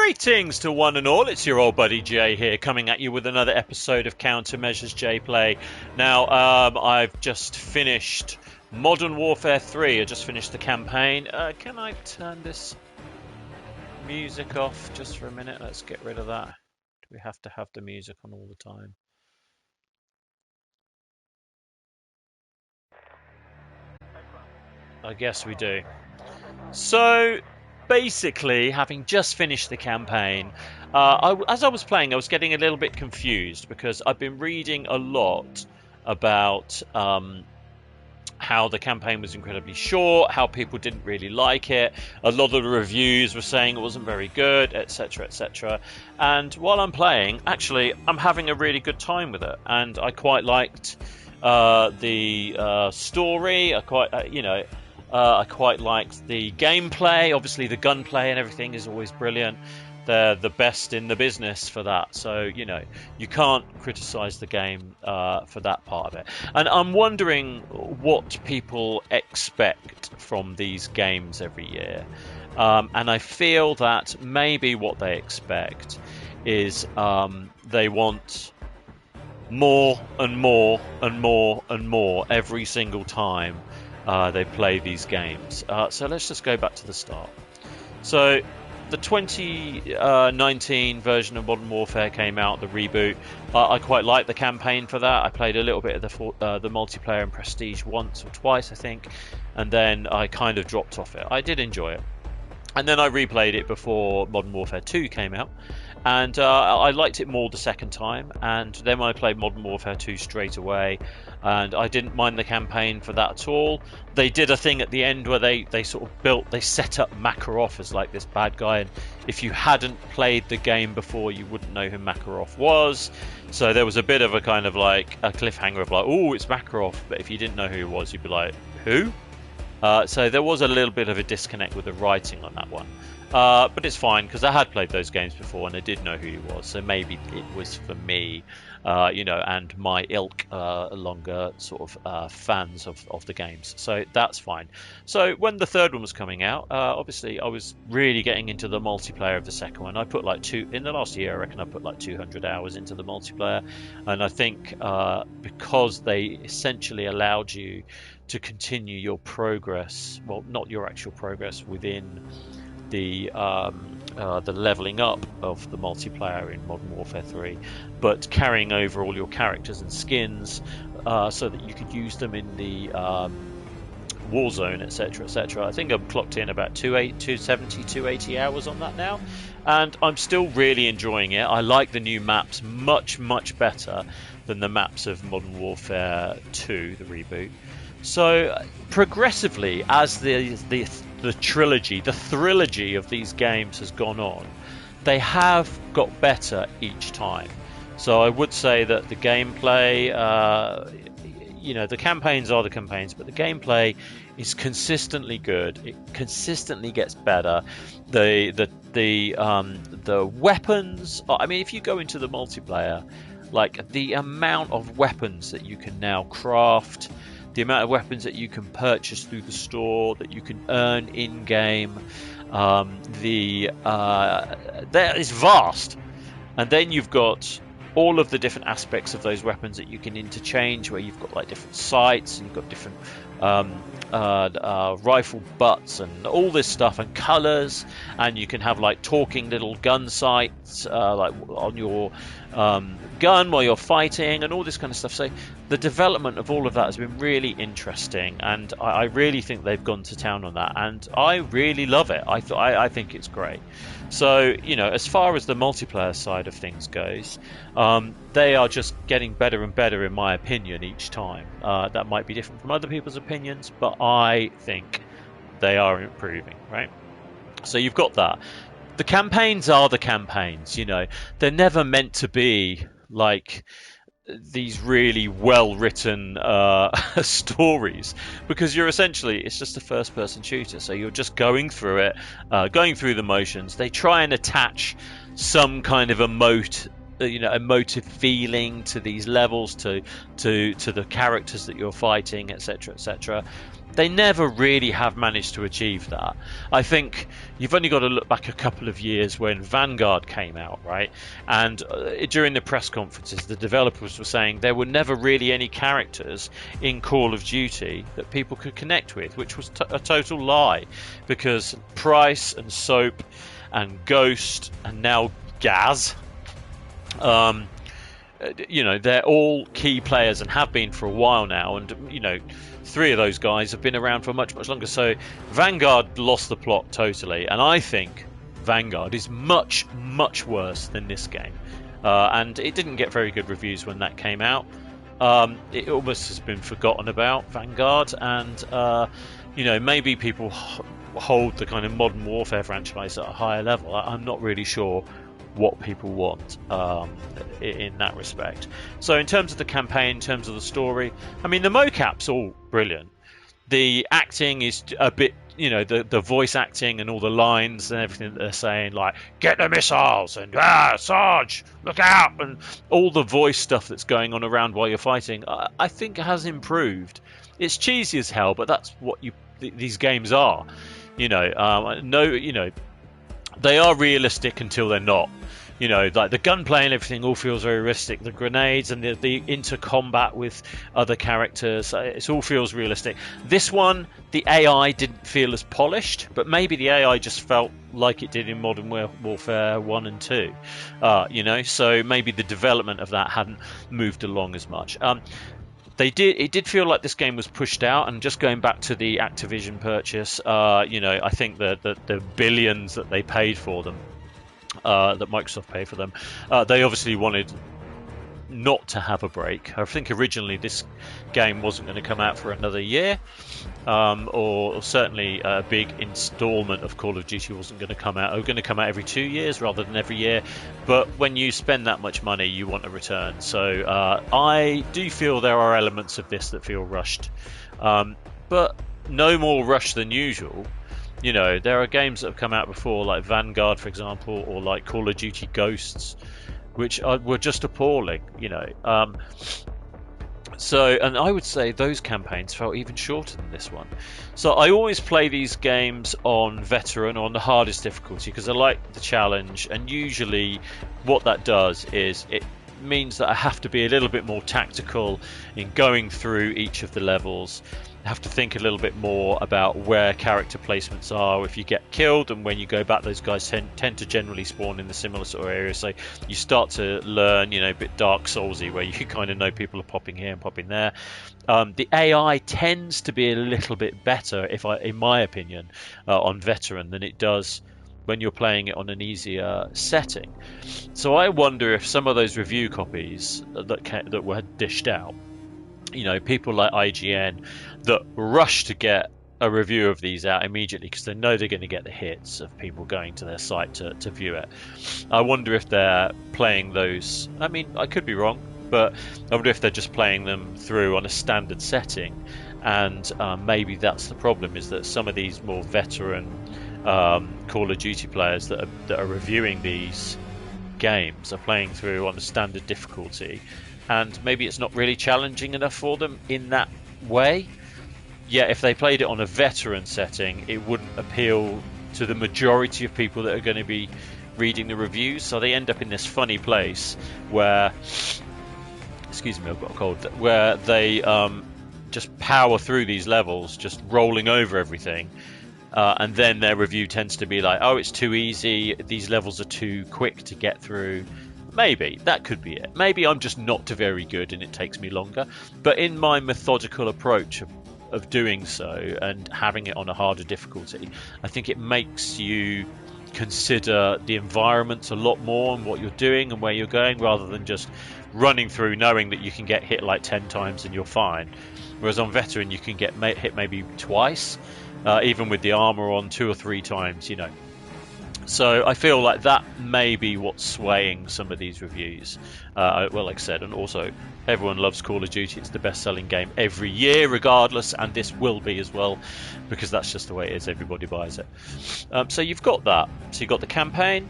Greetings to one and all, it's your old buddy Jay here, coming at you with another episode of Countermeasures Jay Play. Now, I've just finished Modern Warfare 3, I just finished the campaign. Can I turn this music off just for a minute? Let's get rid of that. Do we have to have the music on all the time? I guess we do. So, basically, having just finished the campaign, as I was playing, I was getting a little bit confused because I've been reading a lot about how the campaign was incredibly short, how people didn't really like it. A lot of the reviews were saying it wasn't very good, etc., etc. And while I'm playing, actually, I'm having a really good time with it, and I quite liked the story. I quite liked the gameplay. Obviously, the gunplay and everything is always brilliant. They're the best in the business for that. So, you can't criticize the game for that part of it. And I'm wondering what people expect from these games every year. And I feel that maybe what they expect is they want more and more and more and more every single time they play these games. So let's just go back to the start. So the 2019 version of Modern Warfare came out, the reboot. I quite liked the campaign for that. I played a little bit of the multiplayer and Prestige once or twice, I think, and then I kind of dropped off it. I did enjoy it. And then I replayed it before Modern Warfare 2 came out, and I liked it more the second time. And then when I played Modern Warfare 2 straight away, and I didn't mind the campaign for that at all. They did a thing at the end where they set up Makarov as like this bad guy, and if you hadn't played the game before, you wouldn't know who Makarov was. So there was a bit of a kind of like a cliffhanger of like, oh, it's Makarov, but if you didn't know who he was, you'd be like, who? So there was a little bit of a disconnect with the writing on that one. But it's fine because I had played those games before and I did know who he was. So maybe it was for me, and my ilk, longer sort of fans of the games. So that's fine. So when the third one was coming out, obviously I was really getting into the multiplayer of the second one. I put in the last year, I reckon I put like 200 hours into the multiplayer. And I think because they essentially allowed you to continue your progress, well, not your actual progress within the leveling up of the multiplayer in Modern Warfare 3, but carrying over all your characters and skins so that you could use them in the Warzone, etc., etc. I think I'm clocked in about 270, 280 hours on that now, and I'm still really enjoying it. I like the new maps much, much better than the maps of Modern Warfare 2, the reboot. So progressively, as the trilogy, the thrilogy of these games has gone on, they have got better each time. So I would say that the gameplay, the campaigns are the campaigns, but the gameplay is consistently good. It consistently gets better. The weapons. I mean, if you go into the multiplayer, like the amount of weapons that you can now craft, the amount of weapons that you can purchase through the store, that you can earn in-game, that is vast. And then you've got all of the different aspects of those weapons that you can interchange, where you've got like different sights, and you've got different rifle butts and all this stuff, and colors, and you can have like talking little gun sights like on your gun while you're fighting, and all this kind of stuff. So the development of all of that has been really interesting, and I really think they've gone to town on that, and I really love it. I think it's great. So, as far as the multiplayer side of things goes, they are just getting better and better, in my opinion, each time. That might be different from other people's opinions, but I think they are improving, right? So you've got that. The campaigns are the campaigns, They're never meant to be like these really well-written stories, because it's just a first-person shooter, so you're just going through it, going through the motions. They try and attach some kind of emote emotive feeling to these levels, to the characters that you're fighting, etc., etc. They never really have managed to achieve that. I think you've only got to look back a couple of years when Vanguard came out, right? And during the press conferences, the developers were saying there were never really any characters in Call of Duty that people could connect with, which was a total lie, because Price and Soap and Ghost and now Gaz, they're all key players and have been for a while now, and 3 of those guys have been around for much longer. So Vanguard lost the plot totally, and I think Vanguard is much worse than this game, and it didn't get very good reviews when that came out. It almost has been forgotten about, Vanguard, and maybe people hold the kind of Modern Warfare franchise at a higher level. I'm not really sure what people want in that respect. So in terms of the campaign, in terms of the story, I mean, the mocap's all brilliant. The acting is a bit, the voice acting and all the lines and everything that they're saying, like, get the missiles and Sarge, look out, and all the voice stuff that's going on around while you're fighting, I think has improved. It's cheesy as hell, but that's what these games are. They are realistic until they're not. Like the gunplay and everything all feels very realistic. The grenades and the inter-combat with other characters, it all feels realistic. This one, the AI didn't feel as polished, but maybe the AI just felt like it did in Modern Warfare 1 and 2. So maybe the development of that hadn't moved along as much. It did feel like this game was pushed out, and just going back to the Activision purchase, I think the billions that they paid for them, that Microsoft paid for them, they obviously wanted not to have a break. I think originally this game wasn't going to come out for another year, or certainly a big installment of Call of Duty wasn't going to come out. It was going to come out every 2 years rather than every year. But when you spend that much money, you want a return. So I do feel there are elements of this that feel rushed, but no more rushed than usual. There are games that have come out before, like Vanguard, for example, or like Call of Duty Ghosts, which were just appalling. And I would say those campaigns felt even shorter than this one. So I always play these games on veteran, on the hardest difficulty, because I like the challenge, and usually what that does is it means that I have to be a little bit more tactical in going through each of the levels. I have to think a little bit more about where character placements are if you get killed, and when you go back, those guys tend to generally spawn in the similar sort of area. So you start to learn, a bit Dark Soulsy, where you kind of know people are popping here and popping there. The AI tends to be a little bit better, in my opinion, on veteran than it does when you're playing it on an easier setting. So I wonder if some of those review copies that were dished out, people like IGN that rush to get a review of these out immediately because they know they're going to get the hits of people going to their site to view it. I wonder if they're playing those. I mean, I could be wrong, but I wonder if they're just playing them through on a standard setting, and maybe that's the problem, is that some of these more veteran Call of Duty players that are reviewing these games are playing through on a standard difficulty, and maybe it's not really challenging enough for them in that way. Yet if they played it on a veteran setting, it wouldn't appeal to the majority of people that are going to be reading the reviews. So they end up in this funny place where, excuse me, I've got a cold, where they just power through these levels, just rolling over everything. And then their review tends to be like, oh, it's too easy, these levels are too quick to get through. Maybe that could be it. Maybe I'm just not very good and it takes me longer. But in my methodical approach of doing so and having it on a harder difficulty, I think it makes you consider the environment a lot more and what you're doing and where you're going, rather than just running through knowing that you can get hit like 10 times and you're fine. Whereas on veteran, you can get hit maybe twice, even with the armor on 2 or 3 times, So I feel like that may be what's swaying some of these reviews. Well, like I said, and also everyone loves Call of Duty. It's the best-selling game every year, regardless, and this will be as well, because that's just the way it is. Everybody buys it. So you've got that. So you've got the campaign.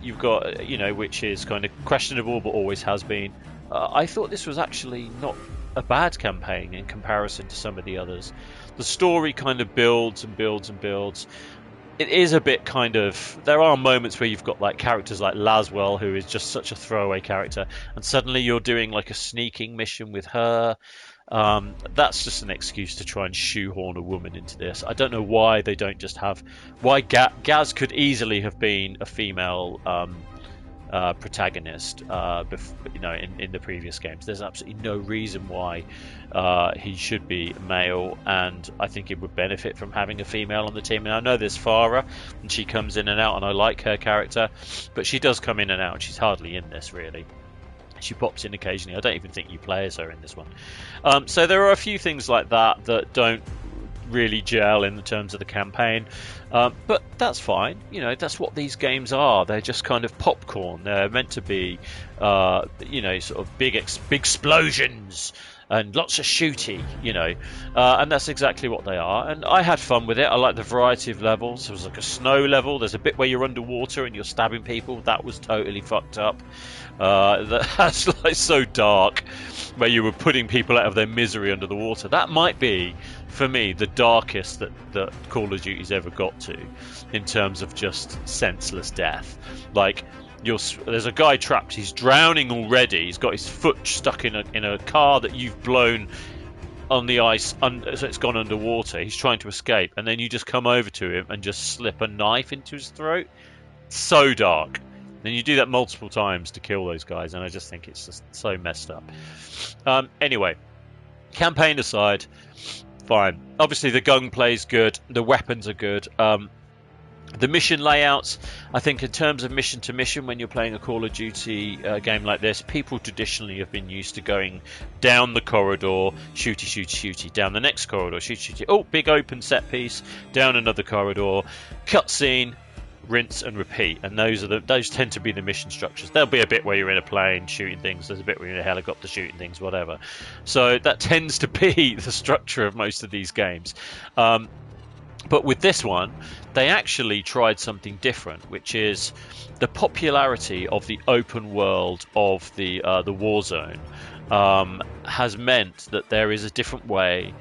you've got, which is kind of questionable but always has been. I thought this was actually not a bad campaign in comparison to some of the others. The story kind of builds and builds and builds. It is a bit kind of, there are moments where you've got like characters like Laswell, who is just such a throwaway character, and suddenly you're doing like a sneaking mission with her. That's just an excuse to try and shoehorn a woman into this. I don't know why they don't just have, why Gaz could easily have been a female protagonist, in the previous games. There's absolutely no reason why he should be male, and I think it would benefit from having a female on the team. And I know there's Farah, and she comes in and out, and I like her character, but she does come in and out, and she's hardly in this really. She pops in occasionally. I don't even think you play as her in this one. So there are a few things like that that don't really gel in terms of the campaign, but that's fine. That's what these games are. They're just kind of popcorn. They're meant to be sort of big explosions and lots of shooty, and that's exactly what they are. And I had fun with it. I like the variety of levels. There was like a snow level. There's a bit where you're underwater and you're stabbing people. That was totally fucked up. That's like so dark, where you were putting people out of their misery under the water. That might be, for me, the darkest that Call of Duty's ever got to, in terms of just senseless death. Like, there's a guy trapped. He's drowning already. He's got his foot stuck in a car that you've blown on the ice, so it's gone underwater. He's trying to escape, and then you just come over to him and just slip a knife into his throat. So dark. And you do that multiple times to kill those guys, and I just think it's just so messed up. Anyway, campaign aside, fine. Obviously, the gunplay's good. The weapons are good. The mission layouts, I think in terms of mission to mission, when you're playing a Call of Duty game like this, people traditionally have been used to going down the corridor, shooty, down the next corridor, shooty. Oh, big open set piece, down another corridor, cutscene, rinse and repeat. And those tend to be the mission structures. There'll be a bit where you're in a plane shooting things, there's a bit where you're in a helicopter shooting things, whatever. So that tends to be the structure of most of these games. But with this one, they actually tried something different, which is the popularity of the open world of the Warzone has meant that there is a different way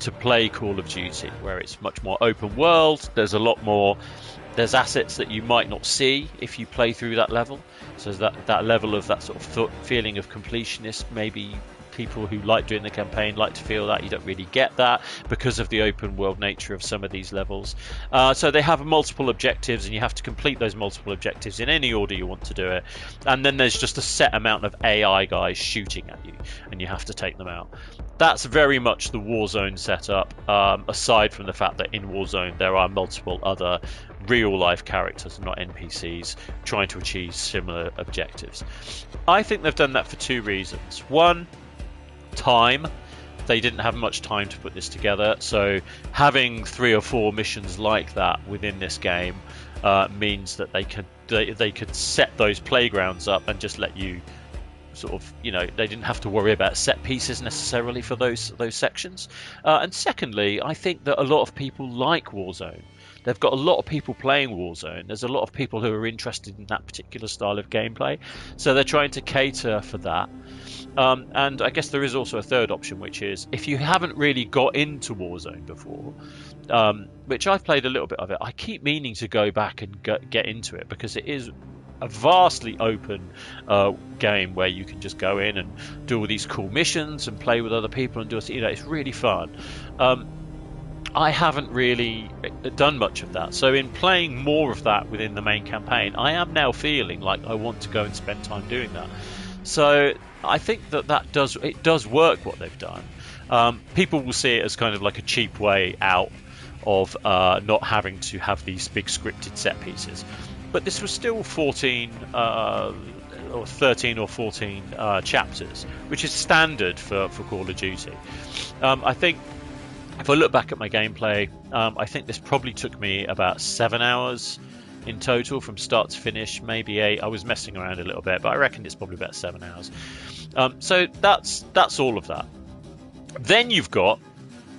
to play Call of Duty, where it's much more open world. There's assets that you might not see if you play through that level. So that level of that sort of feeling of completionist, maybe people who like doing the campaign like to feel that. You don't really get that because of the open world nature of some of these levels. So they have multiple objectives, and you have to complete those multiple objectives in any order you want to do it. And then there's just a set amount of AI guys shooting at you, and you have to take them out. That's very much the Warzone setup, aside from the fact that in Warzone there are multiple other real-life characters, not NPCs, trying to achieve similar objectives. I think they've done that for two reasons. One, time. They didn't have much time to put this together, so having 3 or 4 missions like that within this game means that they could set those playgrounds up and just let you sort of, they didn't have to worry about set pieces necessarily for those sections. And secondly, I think that a lot of people like Warzone. They've got a lot of people playing Warzone. There's a lot of people who are interested in that particular style of gameplay, so they're trying to cater for that. And I guess there is also a third option, which is if you haven't really got into Warzone before, which I've played a little bit of it, I keep meaning to go back and get into it, because it is a vastly open game where you can just go in and do all these cool missions and play with other people and do it's really fun. I haven't really done much of that, so in playing more of that within the main campaign, I am now feeling like I want to go and spend time doing that. So I think that does work what they've done. People will see it as kind of like a cheap way out of not having to have these big scripted set pieces, but this was still 13 or 14 chapters, which is standard for Call of Duty. I think if I look back at my gameplay, I think this probably took me about 7 hours in total from start to finish, maybe 8. I was messing around a little bit, but I reckon it's probably about 7 hours. So that's all of that. Then you've got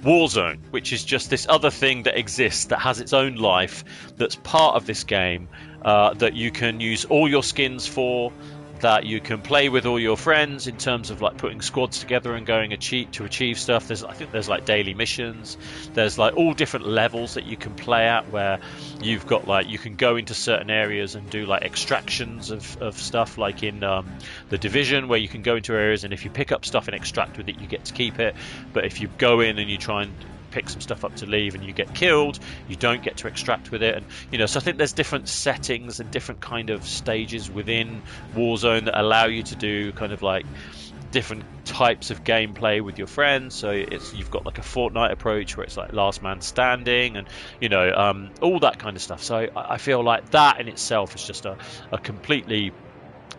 Warzone, which is just this other thing that exists that has its own life, that's part of this game, that you can use all your skins for, that you can play with all your friends in terms of like putting squads together and going to achieve stuff. I think there's like daily missions. There's like all different levels that you can play at, where you've got like you can go into certain areas and do like extractions of stuff, like in the Division, where you can go into areas and if you pick up stuff and extract with it, you get to keep it. But if you go in and you try and pick some stuff up to leave and you get killed, you don't get to extract with it. And so I think there's different settings and different kind of stages within Warzone that allow you to do kind of like different types of gameplay with your friends. So you've got like a Fortnite approach where it's like last man standing and all that kind of stuff. So I feel like that in itself is just a completely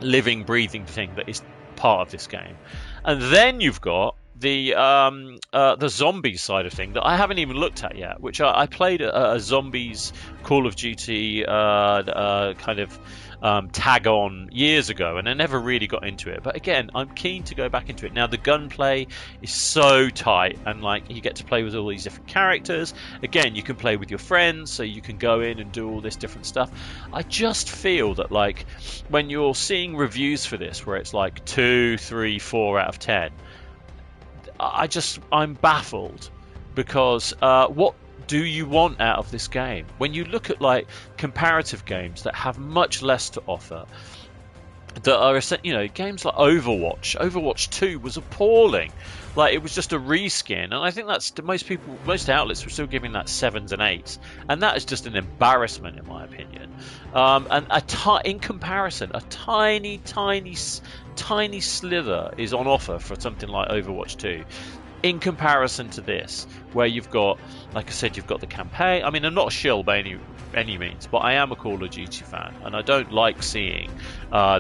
living, breathing thing that is part of this game. And then you've got the zombies side of thing that I haven't even looked at yet, which I played a zombies Call of Duty kind of tag on years ago, and I never really got into it. But again, I'm keen to go back into it. Now the gunplay is so tight, and like you get to play with all these different characters. Again, you can play with your friends, so you can go in and do all this different stuff. I just feel that like when you're seeing reviews for this where it's like 2, 3, 4 out of 10, I'm baffled, because what do you want out of this game? When you look at like comparative games that have much less to offer, that are games like Overwatch 2 was appalling. Like it was just a reskin, and I think that's most outlets were still giving that 7s and 8s, and that is just an embarrassment in my opinion. And in comparison, a tiny slither is on offer for something like Overwatch 2. In comparison to this, where you've got, like I said, you've got the campaign. I mean, I'm not a shill by any means, but I am a Call of Duty fan, and I don't like seeing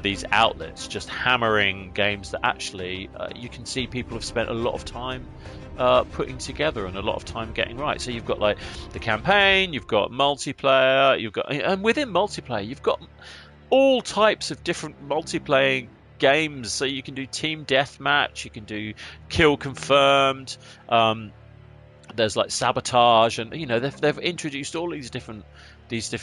these outlets just hammering games that actually you can see people have spent a lot of time putting together and a lot of time getting right. So you've got like the campaign, you've got multiplayer, and within multiplayer, you've got all types of different multiplayer games. So you can do team deathmatch, you can do kill confirmed, there's like sabotage, and they've introduced all these different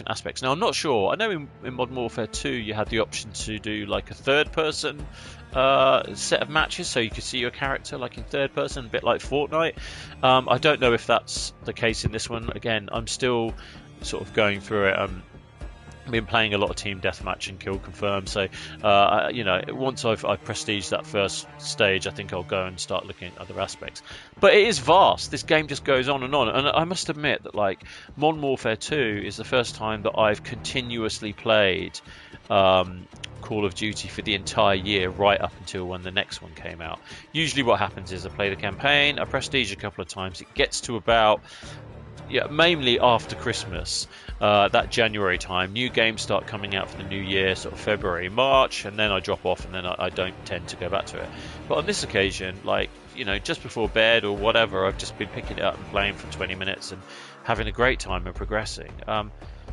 aspects. Now I'm not sure, I know in Modern Warfare 2 you had the option to do like a third person set of matches, so you could see your character like in third person, a bit like Fortnite. I don't know if that's the case in this one. Again, I'm still sort of going through it. Been playing a lot of team deathmatch and kill confirm, so once I've prestiged that first stage, I think I'll go and start looking at other aspects. But it is vast. This game just goes on, and I must admit that like Modern Warfare 2 is the first time that I've continuously played Call of Duty for the entire year, right up until when the next one came out. Usually what happens is I play the campaign, I prestige a couple of times, it gets to about mainly after Christmas, that January time, new games start coming out for the new year, sort of February, March, and then I drop off, and then I don't tend to go back to it. But on this occasion, like, just before bed or whatever, I've just been picking it up and playing for 20 minutes and having a great time and progressing.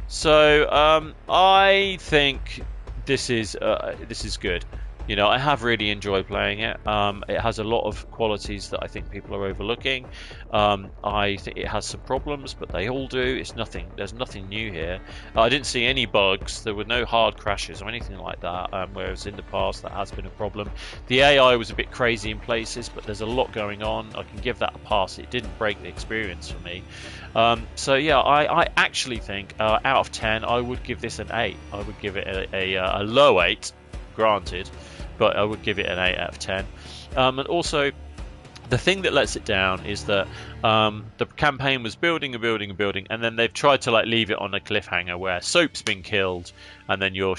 I think this is good. I have really enjoyed playing it. It has a lot of qualities that I think people are overlooking. I think it has some problems, but they all do. There's nothing new here. I didn't see any bugs. There were no hard crashes or anything like that, whereas in the past that has been a problem. The AI was a bit crazy in places, but there's a lot going on. I can give that a pass. It didn't break the experience for me. I actually think out of 10, I would give this an 8. I would give it a low 8, granted, but I would give it an 8 out of 10. And also, the thing that lets it down is that the campaign was building, and then they've tried to like leave it on a cliffhanger where Soap's been killed, and then you're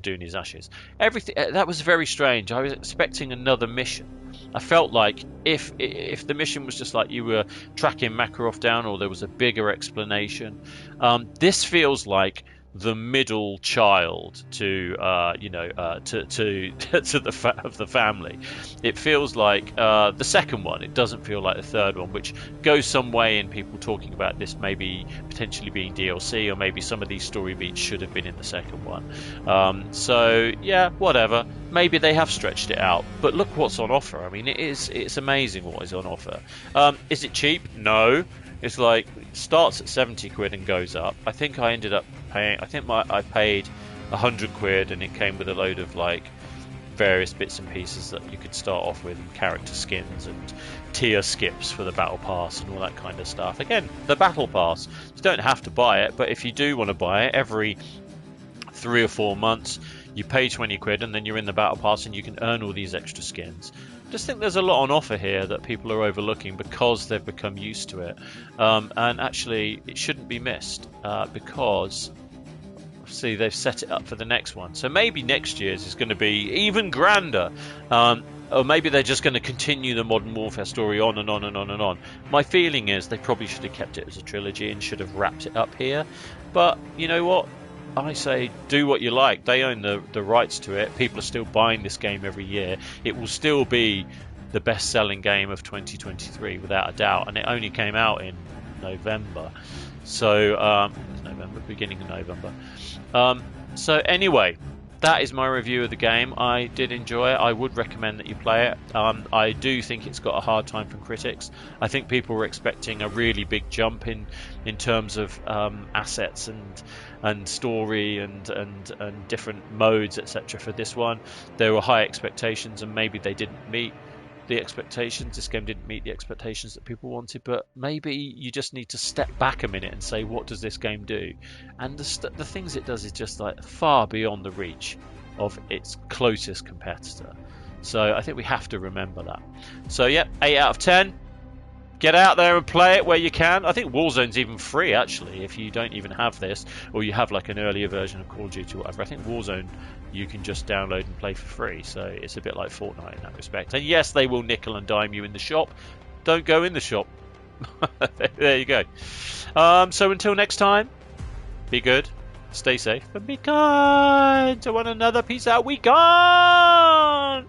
doing his ashes. Everything that was very strange. I was expecting another mission. I felt like if the mission was just like you were tracking Makarov down, or there was a bigger explanation. This feels like the middle child to to the family. It feels like the second one. It doesn't feel like the third one, which goes some way in people talking about this maybe potentially being DLC, or maybe some of these story beats should have been in the second one. So yeah, whatever. Maybe they have stretched it out, but look what's on offer. I mean, it's amazing what is on offer. Is it cheap? No. It's like it starts at 70 quid and goes up. I think I ended up paying. I paid 100 quid, and it came with a load of like various bits and pieces that you could start off with, and character skins and tier skips for the battle pass and all that kind of stuff. Again, the battle pass. You don't have to buy it, but if you do want to buy it, every 3 or 4 months you pay 20 quid, and then you're in the battle pass, and you can earn all these extra skins. Just think there's a lot on offer here that people are overlooking because they've become used to it, and actually it shouldn't be missed because see they've set it up for the next one. So maybe next year's is going to be even grander, or maybe they're just going to continue the Modern Warfare story on and on and on and on. My feeling is they probably should have kept it as a trilogy and should have wrapped it up here, but you know what, I say do what you like. They own the rights to it. People are still buying this game every year. It will still be the best-selling game of 2023 without a doubt, and it only came out in November. So November, beginning of November. So anyway, that is my review of the game. I did enjoy it. I would recommend that you play it. I do think it's got a hard time from critics. I think people were expecting a really big jump in terms of assets and story and different modes, etc. for this one. There were high expectations, and maybe they didn't meet the expectations. This game didn't meet the expectations that people wanted, but maybe you just need to step back a minute and say, what does this game do? And the things it does is just like far beyond the reach of its closest competitor. So I think we have to remember that. So yeah, 8 out of 10. Get out there and play it where you can. I think Warzone's even free, actually, if you don't even have this, or you have like an earlier version of Call of Duty or whatever. I think Warzone you can just download and play for free, so it's a bit like Fortnite in that respect. And yes, they will nickel and dime you in the shop. Don't go in the shop. There you go. So until next time, be good, stay safe, and be kind to one another. Peace out. We gone.